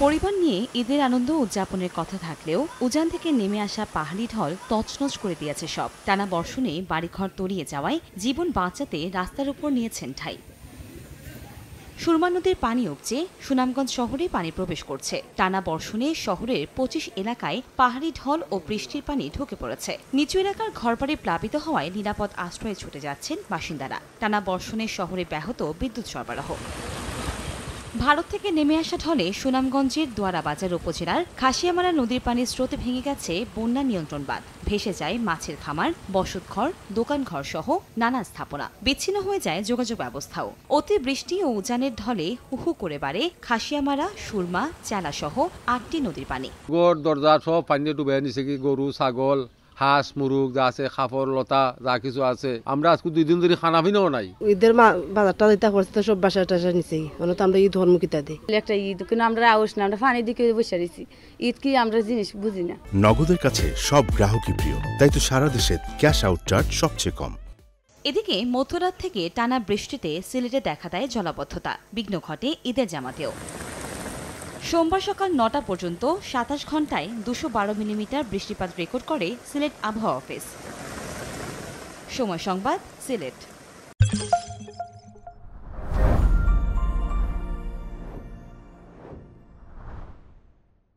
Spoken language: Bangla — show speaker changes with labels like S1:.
S1: পরিবার নিয়ে ঈদের আনন্দ উদযাপনের কথা থাকলেও উজান থেকে নেমে আসা পাহাড়ি ঢল তছনছ করে দিয়েছে সব। টানা বর্ষণে বাড়িঘর তলিয়ে যাওয়ায় জীবন বাঁচাতে রাস্তার উপর নিয়েছেন ঠাঁই। সুরমা নদীর পানি উপচে সুনামগঞ্জ শহরে পানি প্রবেশ করছে। টানা বর্ষণে শহরের ২৫ এলাকায় পাহাড়ি ঢল ও বৃষ্টির পানি ঢুকে পড়েছে। নিচু এলাকার ঘরবাড়ি প্লাবিত হওয়ায় নিরাপদ আশ্রয়ে ছুটে যাচ্ছেন বাসিন্দারা। টানা বর্ষণে শহরে ব্যাহত বিদ্যুৎ সরবরাহ। ভারত থেকে নেমে আসা ঢলে সুনামগঞ্জের দোয়ারাবাজার উপজেলার খাসিয়ামারা নদীর পানির স্রোতে ভেঙে গেছে বন্যা নিয়ন্ত্রণ বাঁধ। ভেসে যায় মাছের খামার, বসতঘর, দোকানঘর সহ নানা স্থাপনা। বিচ্ছিন্ন হয়ে যায় যোগাযোগ ব্যবস্থাও। অতি বৃষ্টি ও উজানের ঢলে হুহু করে বাড়ে খাসিয়ামারা, সুরমা, চেলা সহ ৮টি নদীর পানি।
S2: ঘর দরজা সব পানি ডুবে নিছে, কি গরু ছাগল হাঁস মুরগ যা আছে খাফর লতা যা কিছু আছে। আমরা আজকে 2 দিন ধরে খানা পিনাও নাই।
S3: ঈদের বাজারটা দিতে করছে সব বাসা টাসা নিছে, তো আমরা ঈদ ধর্মকিতা দিই
S4: একটা ঈদ কিন্তু আমরা আউস না, আমরা পানি দিকে বসে রয়েছি। ঈদ কি আমরা জিনিস বুঝি না।
S5: নগদের কাছে সব গ্রাহকই প্রিয়, তাই তো সারা দেশে ক্যাশ আউট চার্জ সবচেয়ে কম।
S1: এদিকে মধ্যরাত থেকে টানা বৃষ্টিতে সিলেটে দেখা দেয় জলাবদ্ধতা। বিঘ্ন ঘটে ঈদের জামাতেও। সোমবার সকাল ৯টা পর্যন্ত ২৭ ঘন্টায় ২১২ মিলিমিটার বৃষ্টিপাত রেকর্ড করে সিলেট আবহাওয়া অফিস। সময় সংবাদ, সিলেট।